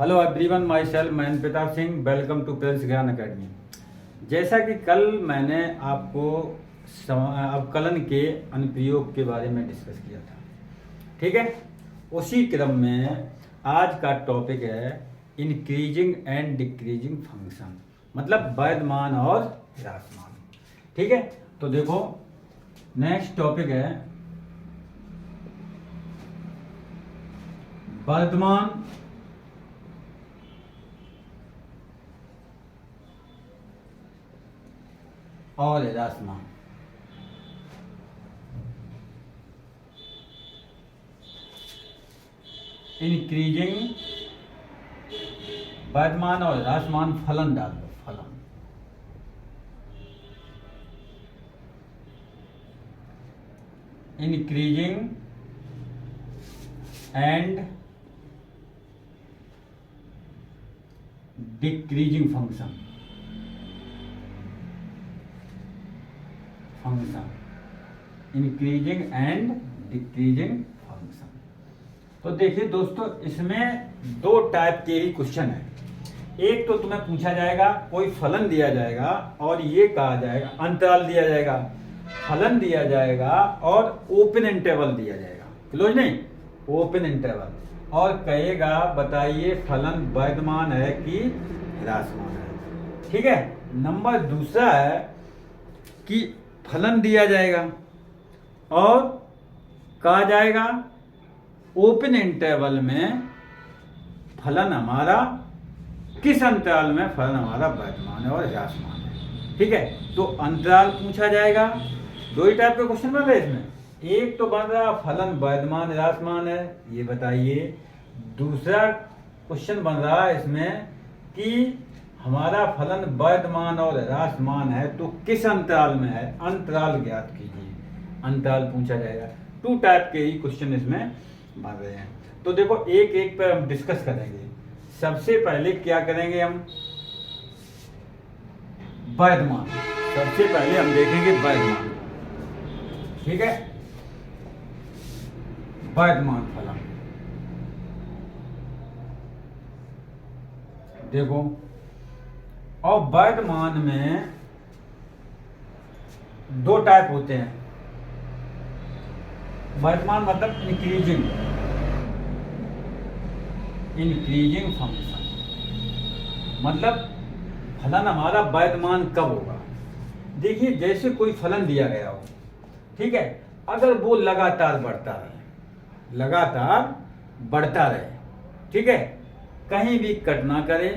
Hello everyone, myself मैं Pratap Singh. Welcome to prince Gyan academy. जैसा कि कल मैंने आपको अवकलन के अनुप्रयोग के बारे में डिस्कस किया था, ठीक है। उसी क्रम में आज का टॉपिक है इंक्रीजिंग एंड डिक्रीजिंग फंक्शन, मतलब वर्धमान और ह्रासमान, ठीक है। तो देखो, नेक्स्ट टॉपिक है वर्धमान और ह्रासमान। इंक्रीजिंग वर्धमान और ह्रासमान फलन डाल दो, फलन। Increasing and decreasing function, increasing and decreasing function. तो देखिए दोस्तों, इसमें दो टाइप के ही क्वेश्चन है। एक तो तुम्हें पूछा जाएगा, कोई फलन दिया जाएगा और ये कहा जाएगा, अंतराल दिया जाएगा, फलन दिया जाएगा और ओपन इंटरवल दिया जाएगा, क्लोज नहीं, ओपन इंटरवल, और कहेगा बताइए फलन वर्धमान है कि ह्रासमान है, ठीक है। नंबर दूसरा है कि फलन दिया जाएगा और कहा जाएगा ओपन इंटरवल में फलन हमारा, किस अंतराल में फलन हमारा वर्धमान है और ह्रासमान है, ठीक है। तो अंतराल पूछा जाएगा। दो ही टाइप के क्वेश्चन बन रहे इसमें। एक तो बन रहा फलन वर्धमान ह्रासमान है, ये बताइए। दूसरा क्वेश्चन बन रहा है इसमें कि हमारा फलन वर्धमान और ह्रासमान है तो किस अंतराल में है, अंतराल ज्ञात कीजिए, अंतराल पूछा जाएगा। टू टाइप के ही क्वेश्चन इसमें बन रहे हैं। तो देखो, एक एक पर हम डिस्कस करेंगे। सबसे पहले क्या करेंगे हम, वर्धमान। सबसे पहले हम देखेंगे वर्धमान, ठीक है, वर्धमान फलन। देखो, और वर्धमान में दो टाइप होते हैं। वर्धमान मतलब इंक्रीजिंग फंक्शन, मतलब फलन हमारा वर्धमान कब होगा। देखिए, जैसे कोई फलन दिया गया हो, ठीक है, अगर वो लगातार बढ़ता रहे, ठीक है, कहीं भी कट ना करे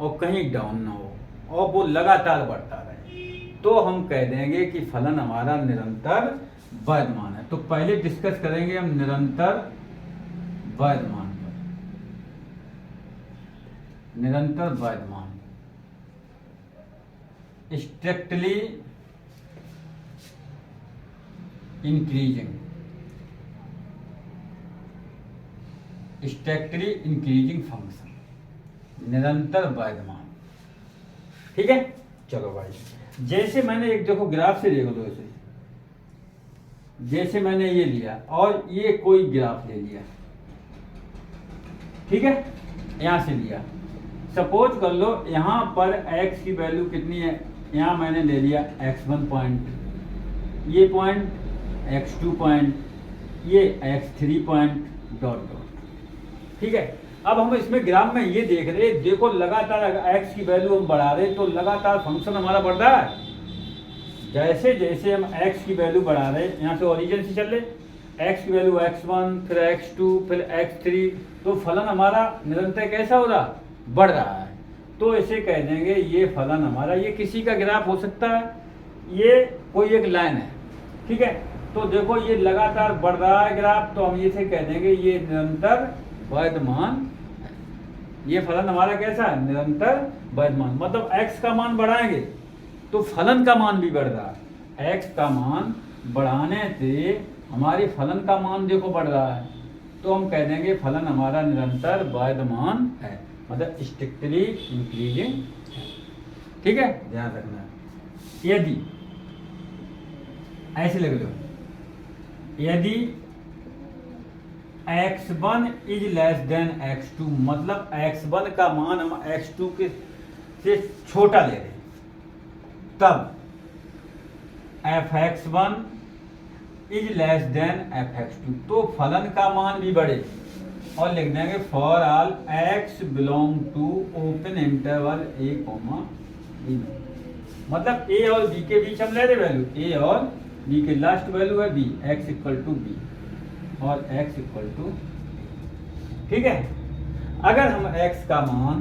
और कहीं डाउन ना हो, और वो लगातार बढ़ता रहे, तो हम कह देंगे कि फलन हमारा निरंतर वर्धमान है। तो पहले डिस्कस करेंगे हम निरंतर वर्धमान पर। निरंतर वर्धमान स्ट्रिक्टली इंक्रीजिंग फंक्शन, निरंतर वर्धमान, ठीक है। चलो भाई, जैसे मैंने एक, देखो ग्राफ से देख लो इसे। जैसे मैंने ये लिया और ये कोई ग्राफ ले लिया, ठीक है, यहां से लिया। सपोज कर लो यहां पर x की वैल्यू कितनी है, यहां मैंने ले लिया x1 पॉइंट, ये पॉइंट x2 पॉइंट, ये x3 पॉइंट, डॉट डॉट, ठीक है। अब हम इसमें ग्राफ में ये देख रहे, देखो लगातार x की वैल्यू हम बढ़ा रहे तो लगातार फंक्शन हमारा बढ़ रहा है। जैसे जैसे हम x की वैल्यू बढ़ा रहे, यहाँ से ओरिजिन से चल रहे, x की वैल्यू x1, फिर x2, फिर x3, तो फलन हमारा निरंतर कैसा हो रहा, बढ़ रहा है। तो इसे कह देंगे ये फलन हमारा, ये किसी का ग्राफ हो सकता है, ये कोई एक लाइन है, ठीक है। तो देखो ये लगातार बढ़ रहा है ग्राफ, तो हम इसे कह देंगे ये निरंतर वर्धमान है। ये फलन हमारा कैसा है, निरंतर वर्धमान, मतलब x का मान बढ़ाएंगे तो फलन का मान भी बढ़ रहा है। x का मान बढ़ाने से हमारे फलन का मान देखो बढ़ रहा है, तो हम कह देंगे फलन हमारा निरंतर वर्धमान है, मतलब स्ट्रिक्टली इंक्रीजिंग है, ठीक है, ध्यान रखना है। यदि ऐसे लिख लो, यदि x1 is less then x2, मतलब x1 का मान हम x2 के से छोटा ले रहे हैं, तब fx1 is less then fx2, तो फलन का मान भी बढ़े और लिख देंगे for all x belong to open interval a comma b, मतलब a और b के बीच हम ले रहे वैल्यू, a और b के लास्ट वैल्यू है b, x equal to b और x इक्वल टू, ठीक है। अगर हम x का मान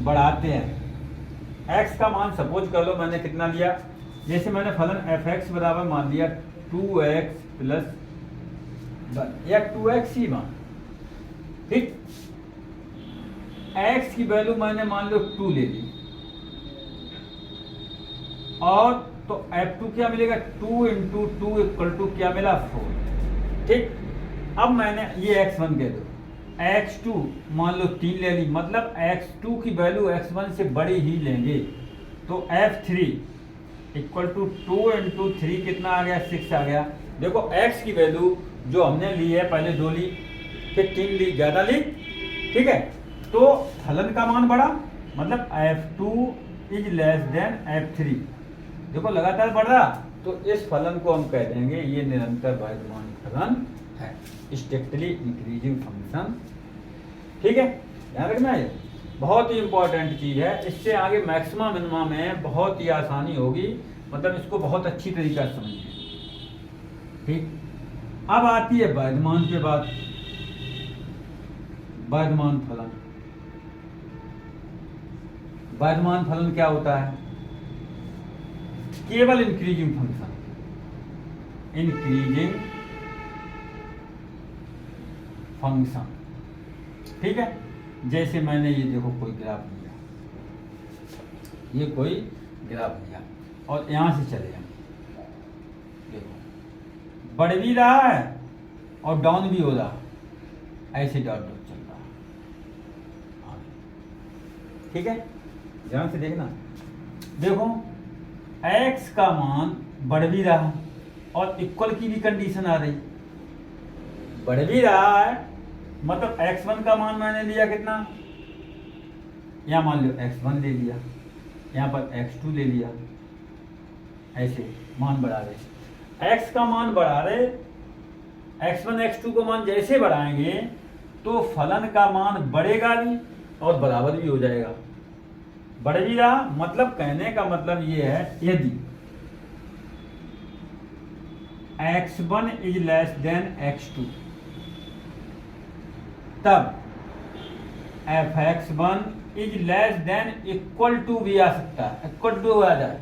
बढ़ाते हैं, x का मान सपोज कर लो मैंने कितना लिया, जैसे मैंने फलन fx बराबर मान लिया 2x प्लस या 2x ही मान, ठीक, x की वैल्यू मैंने मान लो 2 ले ली, और तो f2 क्या मिलेगा, 2 इंटू 2 इक्वल टू क्या मिला 4, ठीक। अब मैंने ये x1 कह दो, x2 मान लो 3 ले ली, मतलब x2 की वैल्यू x1 से बड़ी ही लेंगे, तो f3 इक्वल टू 2 इंटू 3 कितना आ गया, 6 आ गया। देखो x की वैल्यू जो हमने ली है, पहले 2 ली फिर 3 ली, ज़्यादा ली, ठीक है, तो फलन का मान बढ़ा, मतलब f2 is less then f3, देखो लगातार बढ़ रहा, तो इस फलन को हम कह देंगे ये निरंतर वर्धमान फलन है, स्ट्रिक्टली इंक्रीजिंग फंक्शन, ठीक है। ध्यान रखना है, बहुत ही इंपॉर्टेंट चीज है, इससे आगे मैक्सिमा मिनिमा में बहुत ही आसानी होगी, मतलब इसको बहुत अच्छी तरीका से समझिए, ठीक। अब आती है वर्धमान के बाद, वर्धमान फलन। वर्धमान फलन क्या होता है, केवल इंक्रीजिंग फंक्शन, इंक्रीजिंग फंक्शन, ठीक है। जैसे मैंने ये देखो कोई ग्राफ लिया, ये कोई ग्राफ लिया और यहां से चले हम, देखो बढ़ भी रहा है और डाउन भी हो रहा, ऐसे डॉट डॉट चल रहा, ठीक है। ध्यान से देखना, देखो x का मान बढ़ भी रहा और इक्वल की भी कंडीशन आ रही, बढ़ भी रहा है, मतलब x1 का मान मैंने लिया कितना, यहाँ मान लो x1 ले लिया, यहाँ पर x2 ले लिया, ऐसे मान बढ़ा रहे, x का मान बढ़ा रहे, x1 x2 को मान जैसे बढ़ाएंगे तो फलन का मान बढ़ेगा भी और बराबर भी हो जाएगा, बढ़ भी रहा, मतलब कहने का मतलब ये है, यदि x1 is less then x2 तब fx1 is less than equal to भी आ सकता है, इक्वल टू आ जाए,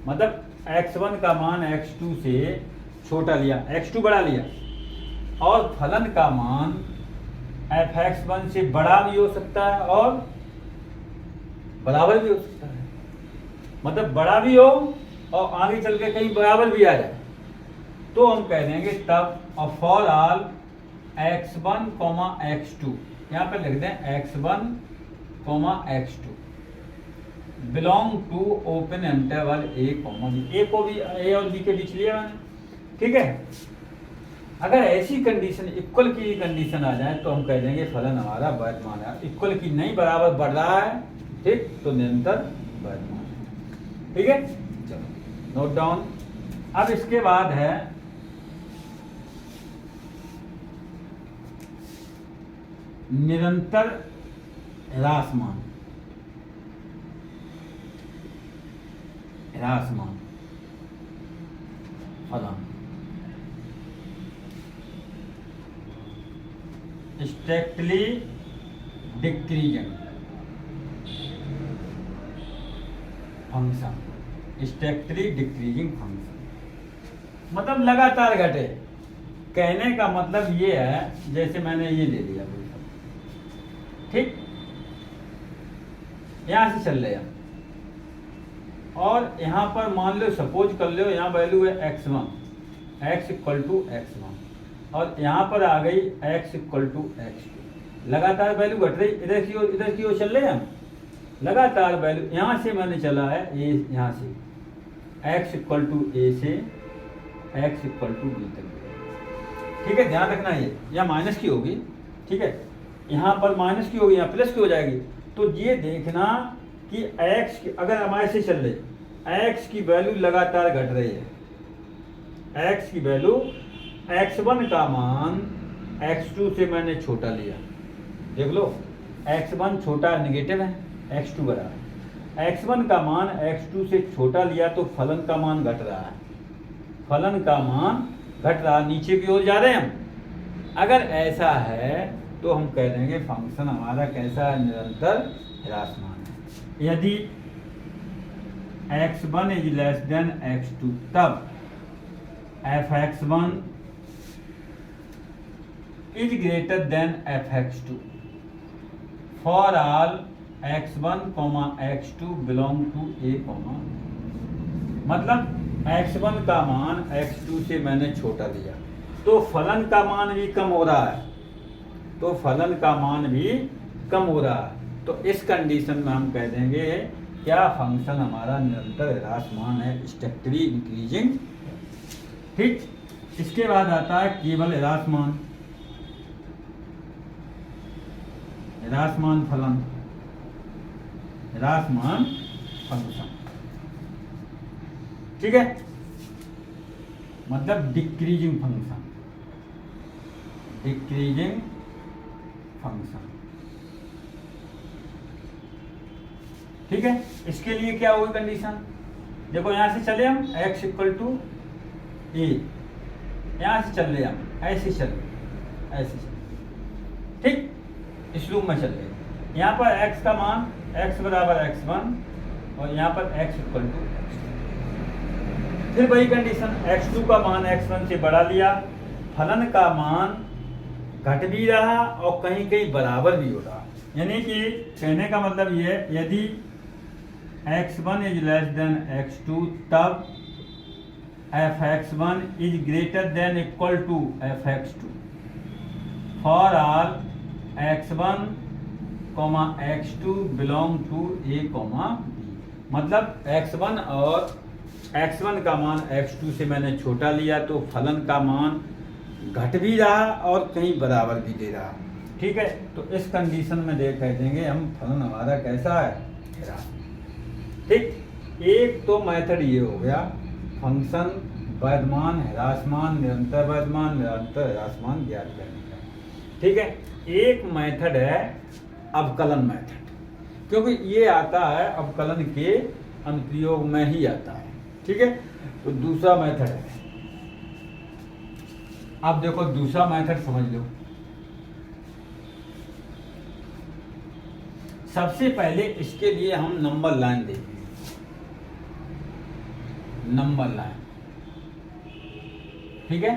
मतलब x1 का मान x2 से छोटा लिया, x2 बड़ा लिया, और फलन का मान fx1 से बड़ा भी हो सकता है और बराबर भी हो सकता है, मतलब बड़ा भी हो और आगे चल के कहीं बराबर भी आ जाए, तो हम कह देंगे तब फॉर ऑल x1, x2, यहाँ पर लिख दें x1, x2 belong to open interval a, b, a को भी a और b के बीच लिया मैंने, ठीक है। अगर ऐसी कंडीशन इक्वल की कंडीशन आ जाए तो हम कह देंगे फलन हमारा वर्धमान है, इक्वल की नहीं बराबर बढ़ रहा है, ठीक, तो निरंतर वर्धमान, ठीक है। चलो नोट डाउन। अब इसके बाद है निरंतर ह्रासमान, ह्रासमान फलन, strictly decreasing function, strictly decreasing function, मतलब लगातार घटे, कहने का मतलब ये है, जैसे मैंने ये ले लिया, ठीक, यहां से चल रहे हैं और यहां पर मान लो सपोज कर लो यहाँ वैल्यू है x1, x equal to x1, और यहाँ पर आ गई x इक्वल टू x2, लगातार वैल्यू घट रही, इधर की ओर चल रहे हैं हम, लगातार वैल्यू, यहाँ से मैंने चला है a, यहाँ से x इक्वल टू a से x इक्वल टू b तक, ठीक है, ध्यान रखना ये, या माइनस की होगी, ठीक है, यहाँ पर माइनस की होगी, यहाँ प्लस की हो जाएगी। तो ये देखना कि x की अगर हमारे से चल रही, x की वैल्यू लगातार घट रही है, x की वैल्यू, x1 का मान x2 से मैंने छोटा लिया, देख लो x1 छोटा नेगेटिव है, x2 बड़ा है, x1 का मान x2 से छोटा लिया तो फलन का मान घट रहा है, फलन का मान घट रहा, नीचे की ओर जा रहे हैं हम। अगर ऐसा है तो हम कह देंगे फंक्शन हमारा कैसा है, निरंतर ह्रासमान है। यदि x1 is less then x2 तब f(x1) is greater than f(x2) for all x1, x2 belong to a, मतलब x1 का मान x2 से मैंने छोटा लिया तो फलन का मान भी कम हो रहा है, तो फलन का मान भी कम हो रहा है। तो इस कंडीशन में हम कह देंगे क्या फंक्शन हमारा निरंतर ह्रासमान है, स्ट्रक्चरली इंक्रीजिंग। ठीक, इसके बाद आता है केवल ह्रासमान, ह्रासमान फलन, ह्रासमान फंक्शन, ठीक है, मतलब डिक्रीजिंग फंक्शन, डिक्रीजिंग फंक्शन, ठीक है। इसके लिए क्या होगी कंडीशन, देखो यहां से चले हम x इक्वल टू ए, यहां से चल रहे हम, ऐसे चल, ऐसे चल, ठीक, इस लूप में चल रहे, यहाँ पर x का मान x बराबर x1 और यहाँ पर x इक्वल टू x2, फिर वही कंडीशन, x2 का मान x1 से बढ़ा लिया, फलन का मान घट भी रहा और कहीं कहीं बराबर भी हो रहा, यानी कि कहने का मतलब ये है यदि x1 is less then x2 तब f(x1) is greater than equal to f(x2) for all x1, x2 belong to a, b, मतलब x1 और x1 का मान x2 से मैंने छोटा लिया तो फलन का मान घट भी रहा और कहीं बराबर भी दे रहा, ठीक है। तो इस कंडीशन में कह देंगे हम फलन हमारा कैसा है, ठीक। एक तो मेथड ये हो गया फंक्शन वर्धमान, ह्रासमान, निरंतर वर्धमान, निरंतर ह्रासमान ज्ञात करने का, ठीक है। एक मेथड है अवकलन मेथड, क्योंकि ये आता है अवकलन के अनुप्रयोग में ही आता है, ठीक है। तो दूसरा मेथड है, अब देखो दूसरा मेथड समझ लो। सबसे पहले इसके लिए हम नंबर लाइन देखेंगे, नंबर लाइन, ठीक है।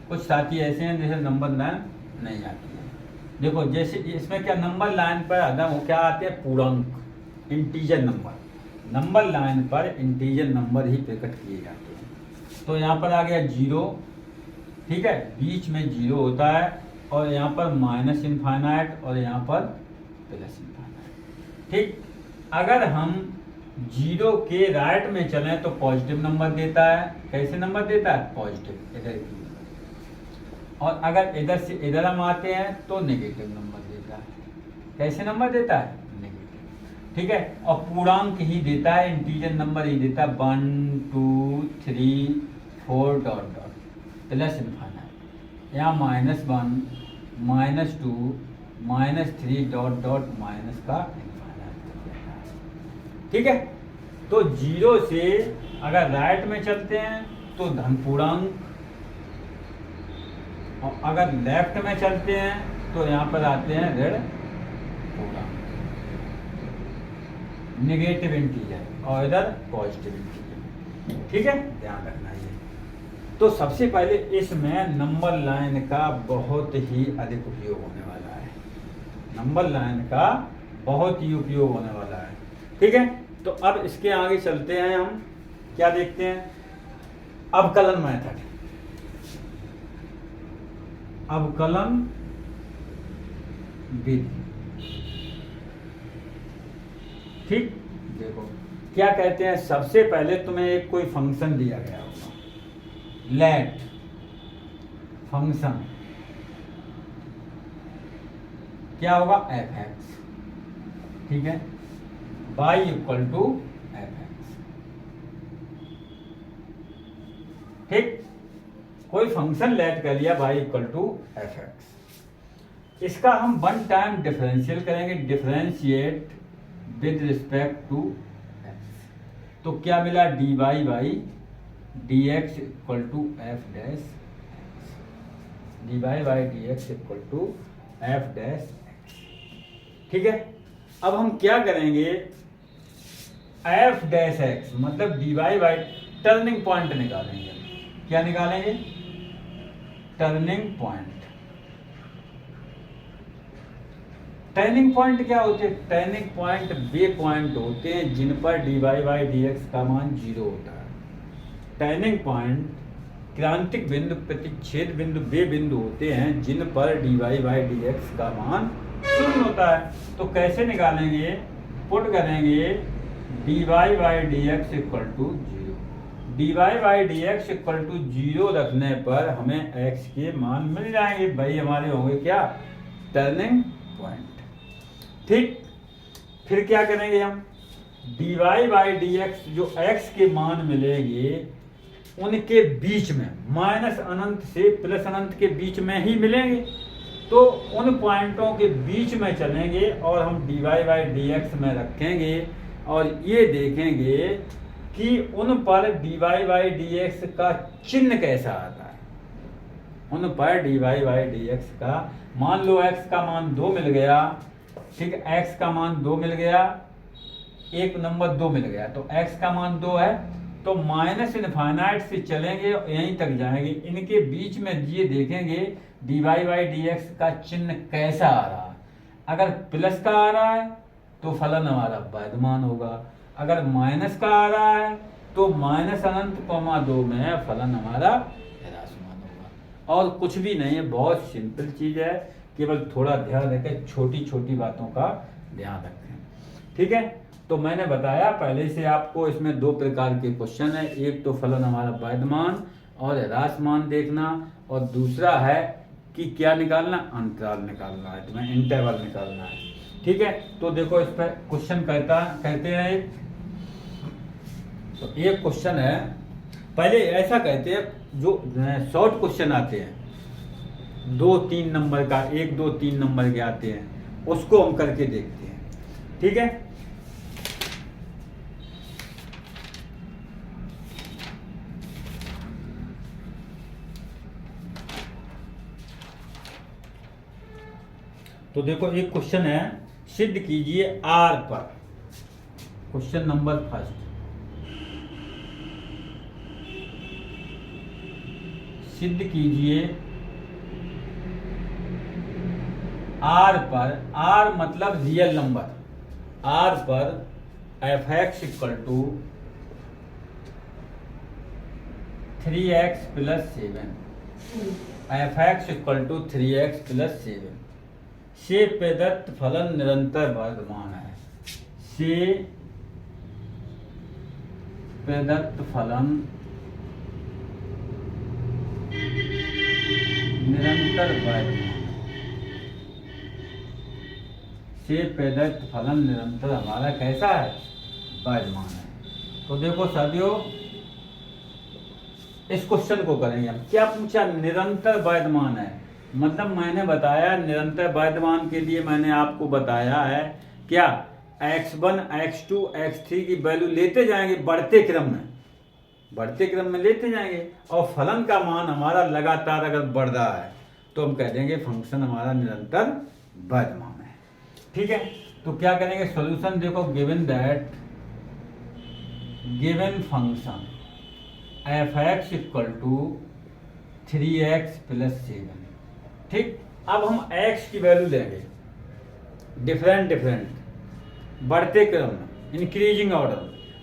कुछ साथी ऐसे हैं जैसे नंबर लाइन नहीं आती है, देखो जैसे इसमें क्या नंबर लाइन पर आदम क्या आते हैं, पूर्णांक, इंटीजर नंबर, नंबर लाइन पर इंटीजर नंबर ही प्रकट किए जाते हैं। तो यहाँ पर आ गया 0, ठीक है, बीच में 0 होता है और यहाँ पर माइनस इनफाइनाइट और यहाँ पर प्लस इनफाइनाइट, ठीक। अगर हम 0 के राइट में चलें तो पॉजिटिव नंबर देता है, कैसे नंबर देता है, पॉजिटिव इधर की, और अगर इधर से इधर हम आते हैं तो नेगेटिव नंबर देता है, कैसे नंबर देता है, नेगेटिव, ठीक है। और पूर्णांक ही देता है, इंटीजर नंबर ही देता है, 1 2 3 4 डॉट डॉट प्लस इनफाइनाइट, यहाँ -1 -2 -3 डॉट डॉट माइनस का इनफाइनाइट, ठीक है। तो 0 से अगर राइट में चलते हैं तो धन पूर्णांक, और अगर लेफ्ट में चलते हैं तो यहाँ पर आते हैं ऋण पूर्णांक, नेगेटिव इंटीजर, और इधर पॉजिटिव इंटीजर, ठीक है, ध्यान रखना ये। तो सबसे पहले इसमें नंबर लाइन का बहुत ही अधिक उपयोग होने वाला है, नंबर लाइन का बहुत ही उपयोग होने वाला है, ठीक है। तो अब इसके आगे चलते हैं, हम क्या देखते हैं, अवकलन मेथड, अवकलन विधि, ठीक। देखो क्या कहते हैं, सबसे पहले तुम्हें एक कोई फंक्शन दिया गया होगा, लेट फंक्शन क्या होगा, एफ एक्स, ठीक है, y equal to f x, ठीक। कोई फंक्शन लेट कर लिया y equal to f x, इसका हम वन टाइम डिफरेंशियल करेंगे, differentiate with respect to x, तो क्या मिला, dy by d x equal to f dash, dy by d x equal to f dash, ठीक है। अब हम क्या करेंगे, एफ डैश एक्स मतलब dy बाई टर्निंग पॉइंट निकालेंगे, क्या निकालेंगे, टर्निंग पॉइंट। टर्निंग पॉइंट क्या होते हैं, टर्निंग पॉइंट वे पॉइंट होते हैं जिन पर dy बाई डी एक्स का मान 0 होता है। टर्निंग पॉइंट क्रांतिक बिंदु, प्रतिच्छेद बिंदु वे बिंदु होते हैं जिन पर dy बाई डी एक्स का मान 0 होता है। तो कैसे निकालेंगे, पुट करेंगे dy by d x equal to 0, dy by d x equal to 0 रखने पर हमें x के मान मिल जाएंगे, भाई हमारे होंगे क्या, टर्निंग पॉइंट, ठीक। फिर क्या करेंगे हम, dy बाई डी एक्स जो x के मान मिलेंगे उनके बीच में, माइनस अनंत से प्लस अनंत के बीच में ही मिलेंगे, तो उन पॉइंटों के बीच में चलेंगे और हम dy बाई डी एक्स में रखेंगे और ये देखेंगे कि उन पर dy बाई डी एक्स का चिन्ह कैसा आता है। उन पर dy बाई डी एक्स का, मान लो x का मान 2 मिल गया, ठीक है, x का मान 2 मिल गया, एक नंबर 2 मिल गया, तो x का मान 2 है, तो माइनस इनफाइनाइट से चलेंगे यहीं तक जाएंगे, इनके बीच में ये देखेंगे dy बाई डी एक्स का चिन्ह कैसा आ रहा है। अगर प्लस का आ रहा है तो फलन हमारा बाध्यमान होगा, अगर माइनस का आ रहा है तो माइनस अनंत कॉमा 2 में फलन हमारा ह्रासमान होगा। और कुछ भी नहीं है, बहुत सिंपल चीज है, केवल थोड़ा ध्यान रखें, छोटी छोटी बातों का ध्यान रखें, ठीक है। तो मैंने बताया पहले से आपको, इसमें 2 प्रकार के क्वेश्चन है, एक तो फलन हमारा बाध्यमान और ह्रासमान देखना, और दूसरा है कि क्या निकालना, अंतराल निकालना है, तुम्हें इंटरवल निकालना है, ठीक है। तो देखो इस पर क्वेश्चन कहते हैं, तो एक क्वेश्चन है, पहले ऐसा कहते हैं जो शॉर्ट क्वेश्चन आते हैं 2-3 नंबर का, 1-2-3 नंबर के आते हैं, उसको हम करके देखते हैं, ठीक है। तो देखो एक क्वेश्चन है, सिद्ध कीजिए R पर, क्वेश्चन नंबर फर्स्ट, सिद्ध कीजिए R पर, R मतलब रियल नंबर, R पर f x equal to 3x plus 7, f x equal to 3x plus 7 से प्रदत्त फलन निरंतर वर्धमान है, से प्रदत्त फलन निरंतर वर्धमान, से प्रदत्त फलन निरंतर हमारा कैसा है, वर्धमान है। तो देखो साथियों, इस क्वेश्चन को करेंगे हम, क्या पूछा, निरंतर वर्धमान है, मतलब मैंने बताया निरंतर वर्धमान के लिए मैंने आपको बताया है क्या, x1 x2 x3 की वैल्यू लेते जाएंगे बढ़ते क्रम में लेते जाएंगे, और फलन का मान हमारा लगातार अगर बढ़ रहा है तो हम कह देंगे फंक्शन हमारा निरंतर वर्धमान है, ठीक है। तो क्या करेंगे, सॉल्यूशन देखो, given that given function f x equal to 3x plus 7, ठीक। अब हम x की वैल्यू लेंगे डिफरेंट बढ़ते क्रम में, इंक्रीजिंग ऑर्डर,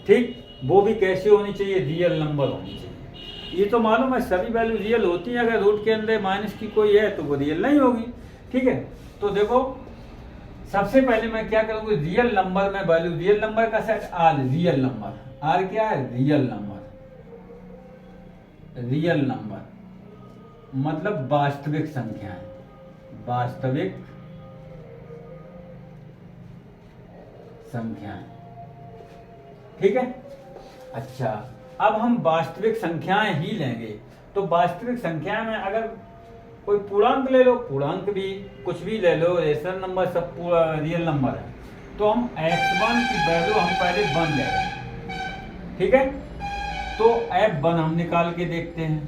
ठीक। वो भी कैसे होनी चाहिए, रियल नंबर होनी चाहिए। ये तो मालूम है सभी वैल्यू रियल होती है, अगर रूट के अंदर माइनस की कोई है तो वो रियल नहीं होगी, ठीक है। तो देखो सबसे पहले मैं क्या करूँगी, रियल नंबर में वैल्यू, रियल नंबर का set R, real number, R क्या है, रियल नंबर, मतलब वास्तविक संख्याएं, वास्तविक संख्याएं, ठीक है। अच्छा, अब हम वास्तविक संख्याएं ही लेंगे। तो वास्तविक संख्या में अगर कोई पूर्णांक ले लो, पूर्णांक भी कुछ भी ले लो, रेशनल नंबर सब पूरा रियल नंबर है, तो हम x1 की वैल्यू हम पहले 1 ले रहे हैं, ठीक है। तो f1 हम निकाल के देखते हैं,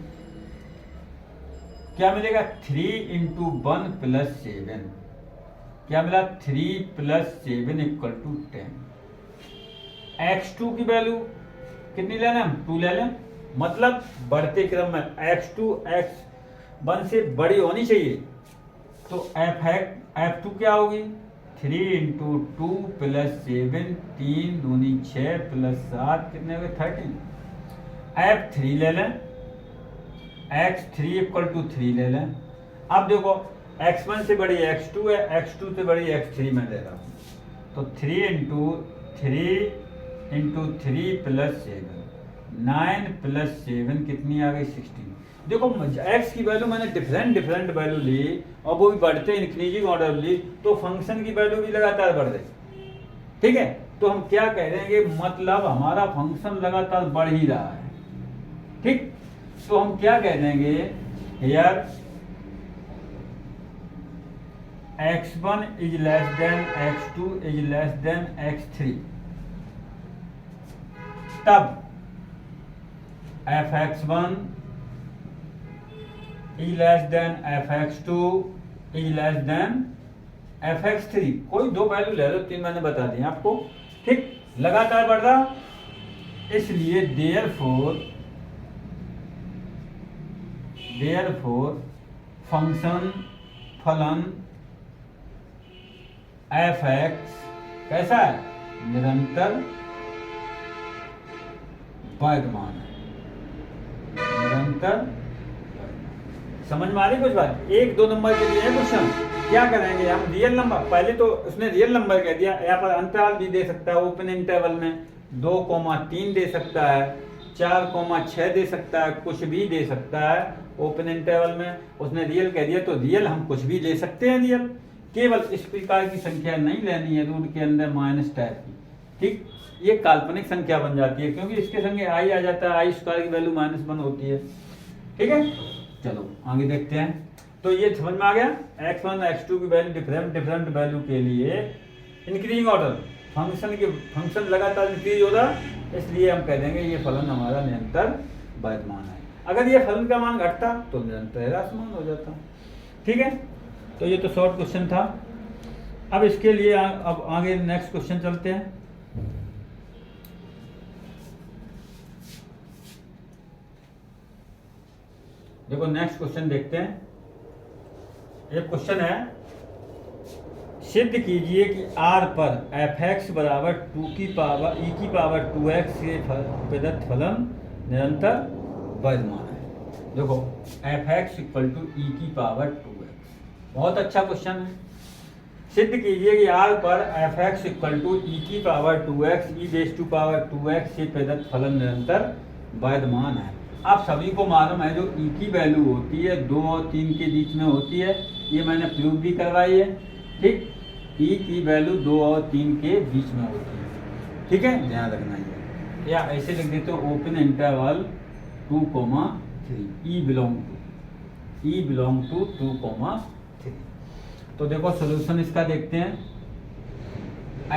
क्या मिलेगा 3 × 1 + 7, क्या मिला 3 + 7 = 10। x2 की वैल्यू कितनी लेना है, हम 2 ले लें, मतलब बढ़ते क्रम में x2 x1 से बड़ी होनी चाहिए। तो f2 क्या होगी 3 × 2 + 7, 3 दूनी 6 + 7 कितने हो गए 13। f3 ले लें, x3 = 3 ले लें। अब देखो x1 से बड़ी x2 है, x2 से बड़ी x3 में ले रहा हूँ, तो 3 × 3 × 3 + 7, 9 + 7 कितनी आ गई 16। देखो x की वैल्यू मैंने डिफरेंट वैल्यू ली और वो भी बढ़ते इंक्रीजिंग ऑर्डर ली, तो फंक्शन की वैल्यू भी लगातार बढ़ रही, ठीक है। तो हम क्या कह रहे हैं कि मतलब हमारा फंक्शन लगातार बढ़ ही रहा है, ठीक। तो हम क्या कह देंगे here x1 is less than x2 is less than x3, तब fx1 is less than fx2 is less than fx3। कोई दो वैल्यू ले लो, 3 मैंने बता दिया आपको, ठीक। लगातार बढ़ रहा, इसलिए देयरफॉर फंक्शन फलन fx कैसा है, निरंतर वर्तमान है, निरंतर। समझ में आ रही कुछ बात। 1-2 नंबर के लिए क्वेश्चन क्या करेंगे हम, रियल नंबर, पहले तो उसने रियल नंबर कह दिया, यहाँ पर अंतराल भी दे सकता है, ओपन इंटरवल में 2,3 दे सकता है, 4,6 दे सकता है, कुछ भी दे सकता है ओपन इंटरवल में। उसने रियल कह दिया तो रियल हम कुछ भी ले सकते हैं रियल, केवल इस प्रकार की संख्या नहीं लेनी है रूट के अंदर माइनस टाइप की, ठीक। ये काल्पनिक संख्या बन जाती है क्योंकि इसके संगे आई आ जाता है, i² की वैल्यू -1 होती है, ठीक है। चलो आगे देखते हैं। तो ये समझ में आ गया, x1 x2 की वैल्यू डिफरेंट वैल्यू के लिए इंक्रीजिंग ऑर्डर, फंक्शन लगातार इंक्रीज हो रहा, इसलिए हम कह देंगे ये फलन हमारा निरंतर वर्तमान है। अगर ये फलन का मान घटता तो निरंतर ह्रासमान हो जाता, ठीक है। तो ये तो शॉर्ट क्वेश्चन था। अब इसके लिए अब आगे नेक्स्ट क्वेश्चन चलते हैं। देखो नेक्स्ट क्वेश्चन देखते हैं। एक क्वेश्चन है, सिद्ध कीजिए कि r पर fx बराबर 2e⁻2x से प्रदत्त फलन निरंतर वर्तमान है। देखो fx = e⁻2x, बहुत अच्छा क्वेश्चन है। सिद्ध कीजिए कि r पर fx = e⁻2x से प्रदत्त फलन निरंतर वर्तमान है। आप सभी को मालूम है जो e की वैल्यू होती है 2 और 3 के बीच में होती है, ये मैंने प्रूव भी करवाई है, ठीक। e की वैल्यू 2 और 3 के बीच में होती है, ठीक है, ध्यान रखना है। या ऐसे लिख देते हो open interval 2,3 e belong to 2,3। तो देखो सोल्यूशन इसका देखते हैं।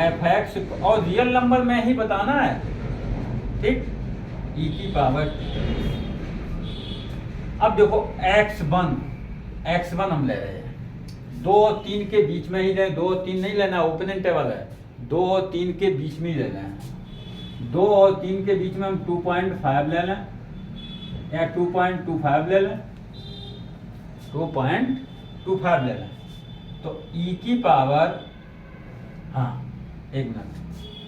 fx और रियल नंबर में ही बताना है, ठीक, e⁻2। अब देखो x1 हम ले रहे हैं, 2 और 3 के बीच में ही ले, 2 और 3 नहीं लेना, ओपन इंटरवल है, 2 और 3 के बीच में ही लेना है। 2 और 3 के बीच में हम 2.5 ले लें या 2.25 ले लें, 2.25 ले लें। तो e की पावर, हाँ एक मिनट,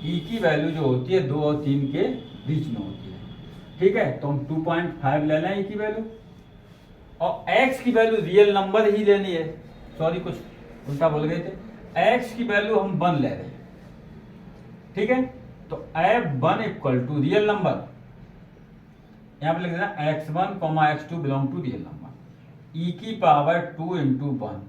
e की वैल्यू जो होती है 2 और 3 के बीच में होती है, ठीक है। तो हम 2.5 ले लें e की वैल्यू, और x की वैल्यू रियल नंबर ही लेनी है, सॉरी कुछ उल्टा बोल गए थे, x की वैल्यू हम 1 ले रहे हैं, ठीक है। तो f1 = रियल नंबर, यहाँ पे लिख देना x1, x2 belong to real number, e की पावर 2 इंटू 1,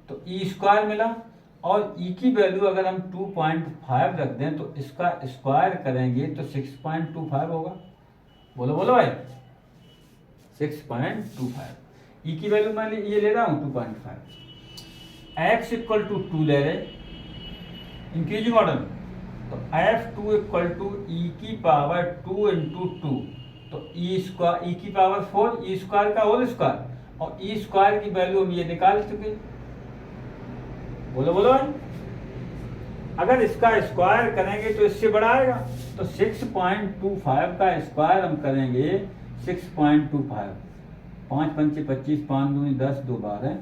तो ई स्क्वायर मिला, और ई की वैल्यू अगर हम 2.5 रख दें तो इसका स्क्वायर करेंगे तो 6.25 होगा। बोलो बोलो भाई, 6.25। ई की वैल्यू मैं ये ले रहा हूँ 2.5। एक्स इक्वल टू 2 ले रहे, इंक्रीजिंग ऑर्डर, तो F2 इक्वल टू ई की पावर 2 इंटू 2, तो ई स्क्वायर, ई की पावर 4, ई स्क्वायर का होल स्क्वायर, और ई स्क्वायर की वैल्यू हम ये निकाल चुके। बोलो बोलो भाई, अगर इसका स्क्वायर करेंगे तो इससे बड़ा आएगा, तो 6.25 का स्क्वायर हम करेंगे 6.25, 5 पंचे 25, 5 दूनी 10, 2 12,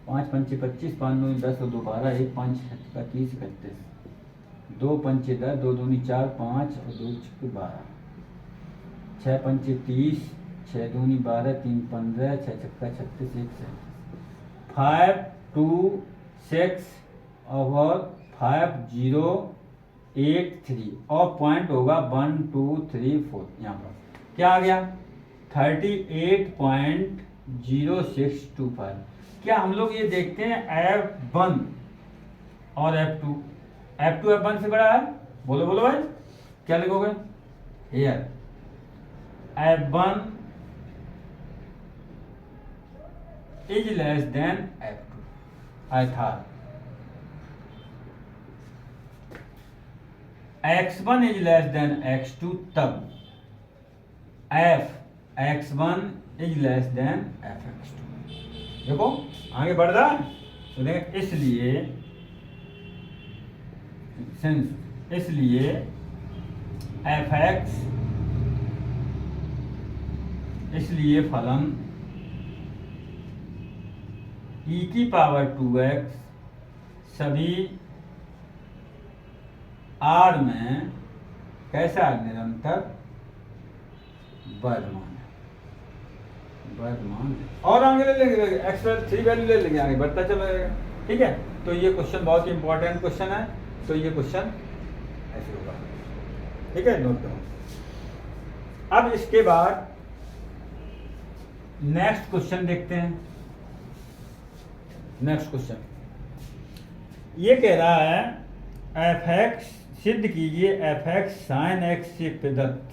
5 पंचे 25, 5 दूनी 10, 2 12, 1 5 30 31, 2 पंचे 10, 2 दूनी 4, 5 और 2 छक्के 12, 6 पंचे 30, 6 दूनी 12, 3 15, 6 छक्का 36, 1 37, 5 2 6 और 5 0 8 3, और पॉइंट होगा 1 2 3 4। यहाँ पर क्या आ गया 38.0625। क्या हम लोग ये देखते हैं F1 और F2, F2 F1 से बड़ा है? बोलो बोलो भाई, क्या लिखोगे here? F1 is less then F2, अर्थात X1 is less then X2 तब Fx1 is less then Fx2। देखो आगे बढ़ रहा है, तो देखें इसलिए Fx, इसलिए फलन e की पावर 2x सभी r में कैसा निरंतर वर्तमान है। और आगे ले लेंगे एक्स 3 वैल्यू ले लेंगे, आगे बढ़ता चलेगा। ठीक है, तो ये क्वेश्चन बहुत ही इंपॉर्टेंट क्वेश्चन है, तो ये क्वेश्चन ऐसे होगा। ठीक है, नोट करो। अब इसके बाद नेक्स्ट क्वेश्चन देखते हैं। नेक्स्ट क्वेश्चन ये कह रहा है f(x) सिद्ध कीजिए f(x) sin x से प्रदत्त,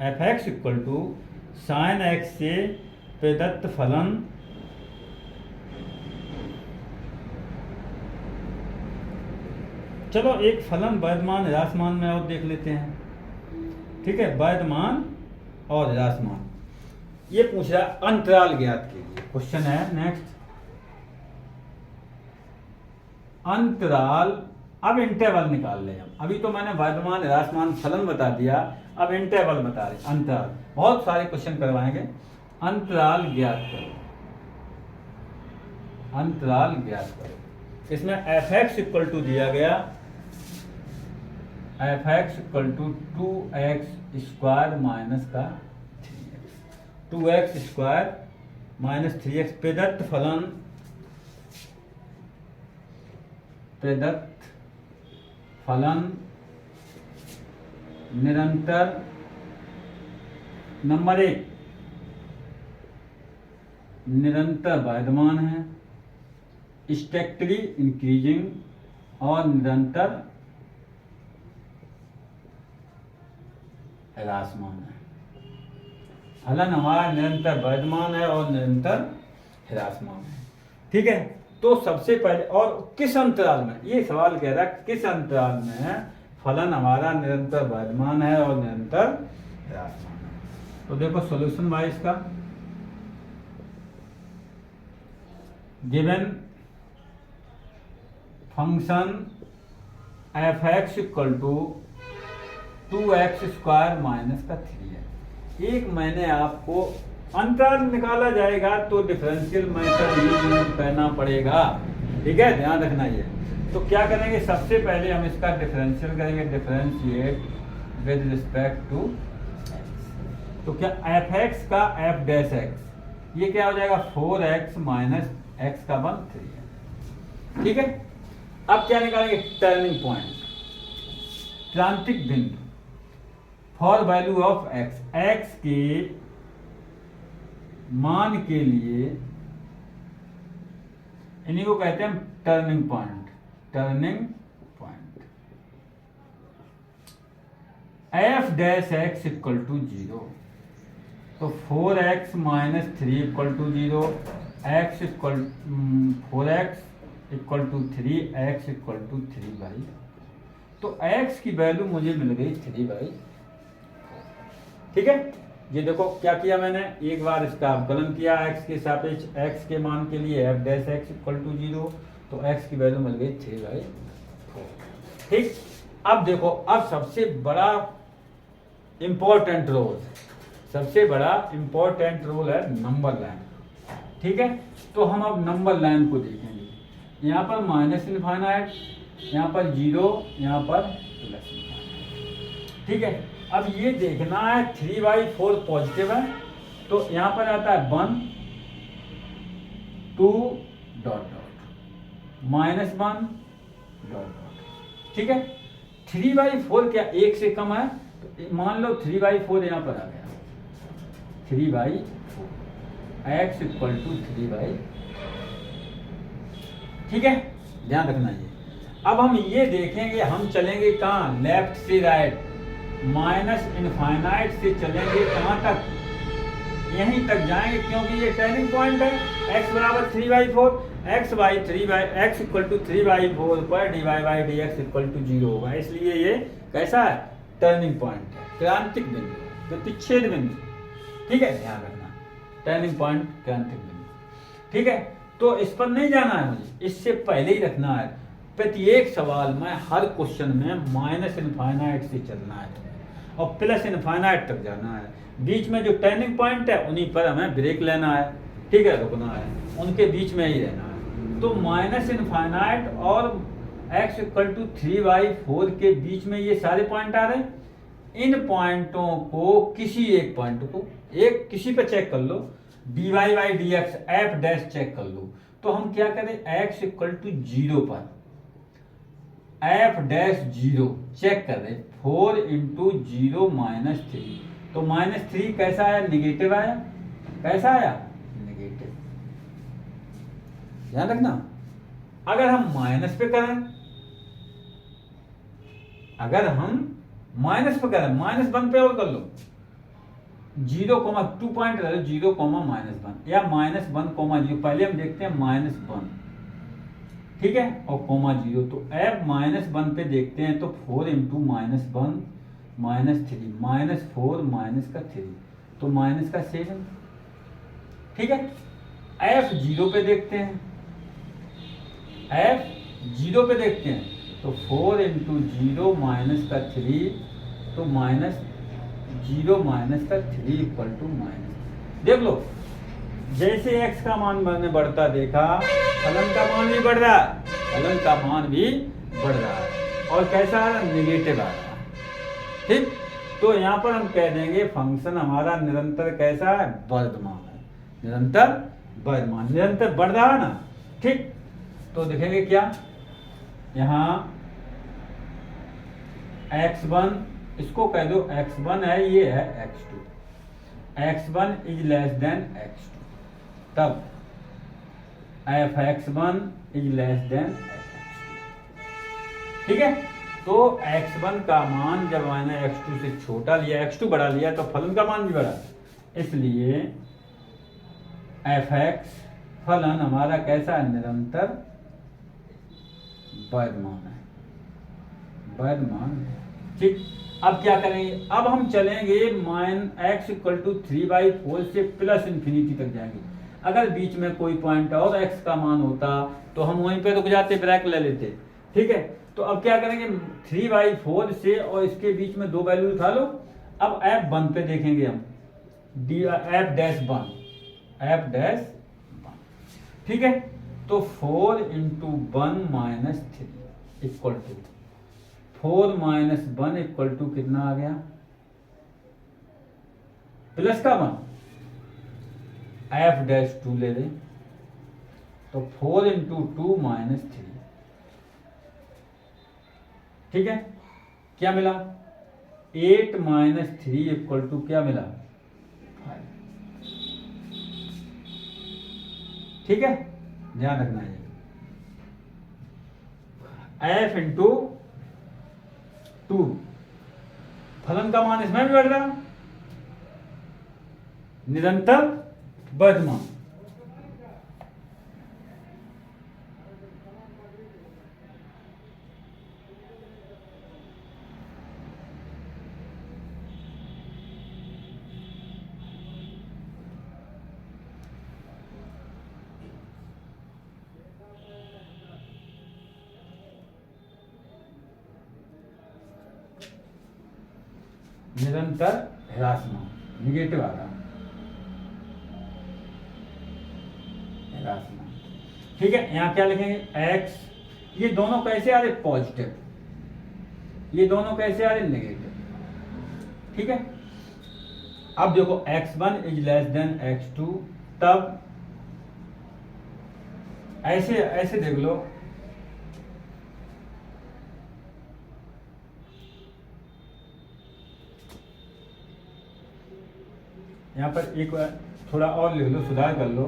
f(x) equal to sin x से प्रदत्त फलन चलो एक फलन वर्तमान ह्रासमान में और देख लेते हैं। ठीक है, वर्तमान और ह्रासमान ये पूछ रहा है अंतराल ज्ञात कीजिए। क्वेश्चन है नेक्स्ट, अंतराल। अब इंटरवल निकाल ले। अभी तो मैंने वर्तमान ह्रासमान फलन बता दिया, अब इंटरवल बता रहे, अंतराल। बहुत सारे क्वेश्चन करवाएंगे। अंतराल ज्ञात करो, अंतराल ज्ञात करो। इसमें f(x) इक्वल टू दिया गया, f(x) equal to 2x square minus का 3x, 2x square minus 3x प्रदत्त फलन, प्रदत्त फलन निरंतर, नंबर 1 निरंतर वर्तमान है, स्ट्रिक्टली इंक्रीजिंग और निरंतर ह्रासमान है। फलन हमारा निरंतर वर्तमान है और निरंतर ह्रासमान है। ठीक है, तो सबसे पहले, और किस अंतराल में, ये सवाल कह रहा है किस अंतराल में फलन हमारा निरंतर वर्तमान है और निरंतर ह्रासमान है। तो देखो सॉल्यूशन भाई इसका, given function f(x) equal to 2x square minus का 3 है। एक मैंने आपको अंतराल निकाला जाएगा तो डिफरेंशियल मेथड यूज करना पड़ेगा। ठीक है, ध्यान रखना ये। तो क्या करेंगे, सबसे पहले हम इसका डिफरेंशियल करेंगे, differentiate with respect to x। तो क्या f(x) का f'(x) ये क्या हो जाएगा 4x माइनस x का 1 3 है। ठीक है, अब क्या निकालेंगे, टर्निंग पॉइंट, क्रांतिक बिंदु for value of x, x की मान के लिए, इन्हीं को कहते हैं turning point. Turning point f dash x equal to 0, तो 4x minus 3 equal to 0, x equal 4x equal to 3, x equal to 3/, तो x की वैल्यू मुझे मिल गई 3/4। ठीक है, ये देखो क्या किया मैंने, एक बार इसका अवकलन किया x के सापेक्ष, x के मान के लिए f dash x equal to 0, तो x की वैल्यू मिल गई 3/4। ठीक, अब देखो, अब सबसे बड़ा इंपॉर्टेंट रोल, सबसे बड़ा इंपॉर्टेंट रोल है नंबर लाइन। ठीक है, तो हम अब नंबर लाइन को देखेंगे। यहाँ पर माइनस इनफाइनाइट, यहाँ पर 0, यहाँ पर प्लस इनफाइनाइट। ठीक है, अब ये देखना है 3/4 पॉजिटिव है, तो यहाँ पर आता है 1 2 dot dot minus 1 dot dot. ठीक है, 3/4 क्या 1 से कम है, तो मान लो 3/4 यहाँ पर आ गया, 3/4 एक्स इक्वल टू 3/। ठीक है, ध्यान रखना ये। अब हम ये देखेंगे, हम चलेंगे कहाँ, लेफ्ट से राइट, माइनस इनफाइनाइट से चलेंगे कहाँ तक, यहीं तक जाएंगे, क्योंकि ये टर्निंग पॉइंट है। x बराबर 3/4, x इक्वल टू 3/4 पर dy dx इक्वल टू 0 होगा, इसलिए ये कैसा है, टर्निंग पॉइंट है, क्रांतिक बिंदु, प्रतिच्छेद बिंदु। ठीक है, ध्यान रखना, टर्निंग पॉइंट क्रांतिक बिंदु। ठीक है, तो इस पर नहीं जाना है मुझे, इससे पहले ही रखना है, प्रत्येक सवाल में, हर क्वेश्चन में माइनस इनफाइनाइट से चलना है और प्लस इनफाइनाइट तक जाना है। बीच में जो टर्निंग पॉइंट है उन्हीं पर हमें ब्रेक लेना है। ठीक है, रुकना है, उनके बीच में ही रहना है। तो माइनस इनफाइनाइट और x इक्वल टू 3/4 के बीच में ये सारे पॉइंट आ रहे हैं। इन पॉइंटों को, किसी एक पॉइंट को, एक किसी पर चेक कर लो, dy by dx f dash check कर लो, तो हम क्या करें, x इक्वल टू 0 पर f डैश 0 चेक कर रहे, 4 इंटू 0 माइनस 3, तो माइनस 3 कैसा आया, निगेटिव आया, कैसा आया, निगेटिव। ध्यान रखना, अगर हम माइनस पे करें, अगर हम माइनस पे करें, -1 पे और कर लो, 0,2 पॉइंट रहे, 0, -1 या -1,0, पहले हम देखते हैं -1। ठीक है, और -0, तो f -1 पे देखते हैं, तो 4 इंटू -1 -3, -4 माइनस का 3, तो माइनस का 7। ठीक है, f 0 पे देखते हैं, f 0 पे देखते हैं, तो 4 इंटू 0 माइनस का 3, तो -0 माइनस का 3 इक्वल टू -। देख लो, जैसे x का मान मैंने बढ़ता देखा, फलन का मान भी बढ़ रहा है, फलन का मान भी बढ़ रहा है, और कैसा आ रहा है, निगेटिव आ रहा है। ठीक, तो यहाँ पर हम कह देंगे फंक्शन हमारा निरंतर कैसा है, वर्धमान है, निरंतर वर्धमान, निरंतर बढ़ रहा है ना। ठीक, तो देखेंगे क्या, यहाँ x1, इसको कह दो x1 है, ये है x2, x1 is less then x2, तब fx1 is less then fx2। ठीक है, तो x1 का मान जब मैंने x2 से छोटा लिया, x2 बढ़ा लिया, तो फलन का मान भी बढ़ा, इसलिए fx फलन हमारा कैसा है, निरंतर वर्धमान है, वर्धमान है। ठीक, अब क्या करेंगे, अब हम चलेंगे x इक्वल टू 3/4 से प्लस इन्फिनिटी तक जाएंगे। अगर बीच में कोई पॉइंट और x का मान होता तो हम वहीं पे रुक जाते, ब्रेक ले लेते। ठीक है, तो अब क्या करेंगे, 3/4 से और इसके बीच में 2 वैल्यू उठा लो। अब f1 पे देखेंगे हम, f डैश 1, f डैश 1। ठीक है, तो 4 into 1 minus 3 equal to 4 minus 1 equal to कितना आ गया, प्लस का 1, f डैश 2 ले लें, तो 4 इंटू 2 माइनस 3। ठीक है, क्या मिला, 8 माइनस 3 इक्वल टू क्या मिला, ठीक है, ध्यान रखना है। f इंटू 2, फलन का मान इसमें भी बढ़ रहा, निरंतर वर्धमान। निरंतर ह्रासमान, निगेटिव आ रहा, ह्रासमान। ठीक है, यहां क्या लिखेंगे, x, ये दोनों कैसे आ रहे, पॉजिटिव, ये दोनों कैसे आ रहे, नेगेटिव। ठीक है, अब देखो x1 is less then x2, तब ऐसे ऐसे देख लो, यहां पर एक बार थोड़ा और लिख लो, सुधार कर लो।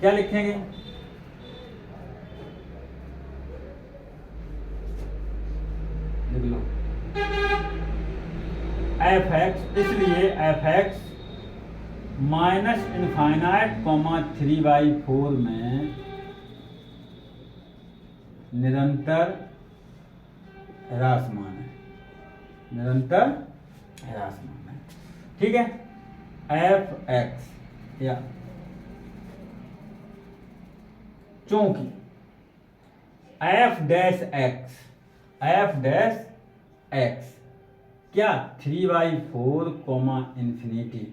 क्या लिखेंगे, लिख लो f(x), इसलिए f(x) माइनस इनफाइनाइट कॉमा 3/4 में निरंतर ह्रासमान है, निरंतर ह्रासमान है। ठीक है, f(x) या चूंकि f'(x) क्या 3/4 कॉमा इंफिनिटी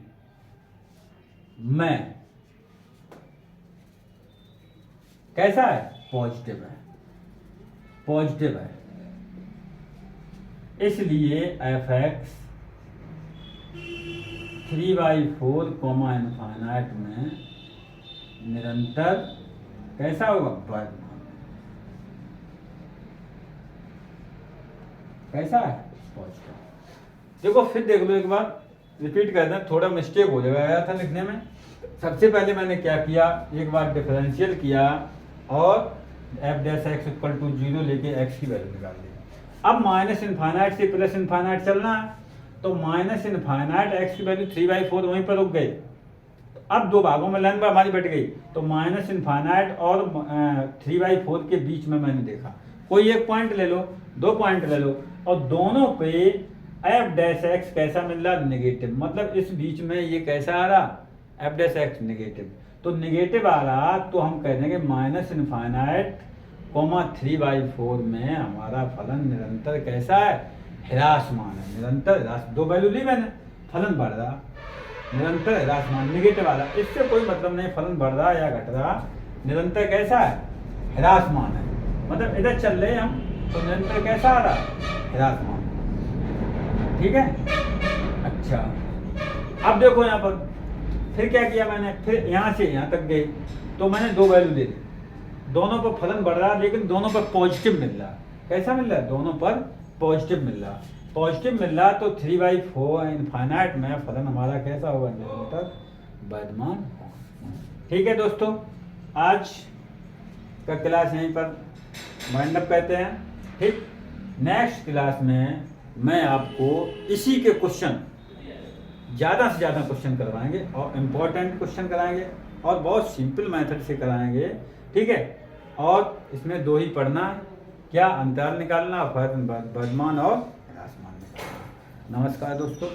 में कैसा है, पॉजिटिव है, पॉजिटिव है, इसलिए f(x) 3/4 कॉमा इनफाइनाइट में निरंतर कैसा होगा, वर्धमान। कैसा है, पॉजिटिव। देखो फिर देख लो एक बार, रिपीट कर दें, थोड़ा मिस्टेक हो जाएगा था लिखने में। सबसे पहले मैंने क्या किया, एक बार डिफरेंशियल किया और f'(x) = 0 लेके x की वैल्यू निकाल ली। अब माइनस इनफाइनाइट से प्लस इनफाइनाइट चलना है, तो माइनस इनफाइनाइट x की वैल्यू 3/4 वहीं पर रुक गई। अब दो भागों में लाइन पर हमारी बट गई, तो माइनस इनफाइनाइट और 3/4 के बीच में मैंने देखा कोई एक पॉइंट ले लो, दो पॉइंट ले लो, और दोनों पे f'(x) कैसा मिल रहा, नेगेटिव। मतलब इस बीच में ये कैसा आ रहा, f'(x) नेगेटिव। तो नेगेटिव आ रहा तो हम कह देंगे माइनस इनफाइनाइट कॉमा 3/4 में हमारा फलन निरंतर कैसा है, ह्रासमान है, निरंतर ह्रास। दो वैल्यू ली मैंने, फलन बढ़ रहा, निरंतर ह्रासमान, निगेटिव आ रहा। इससे कोई मतलब नहीं फलन बढ़ रहा या घट रहा, निरंतर कैसा है, ह्रासमान है। मतलब इधर चल रहे हम तो निरंतर कैसा आ रहा, ह्रासमान। ठीक है, अच्छा अब देखो यहाँ पर फिर क्या किया मैंने, फिर यहाँ से यहाँ तक गई तो मैंने दो वैल्यू दे दी, दोनों पर फलन बढ़ रहा लेकिन दोनों पर पॉजिटिव मिल रहा। कैसा मिल रहा है, दोनों पर पॉजिटिव मिल रहा, पॉजिटिव मिल रहा। तो 3/4 इनफाइनाइट में फलन हमारा कैसा होगा, निरंतर वर्धमान। ठीक है दोस्तों, आज का क्लास यहीं पर वाइंड अप करते हैं। ठीक, नेक्स्ट क्लास में मैं आपको इसी के क्वेश्चन, ज़्यादा से ज़्यादा क्वेश्चन करवाएंगे और इम्पोर्टेंट क्वेश्चन कराएंगे और बहुत सिंपल मेथड से कराएंगे। ठीक है, और इसमें दो ही पढ़ना, क्या अंतराल निकालना, वर्धमान और ह्रासमान निकालना। नमस्कार दोस्तों।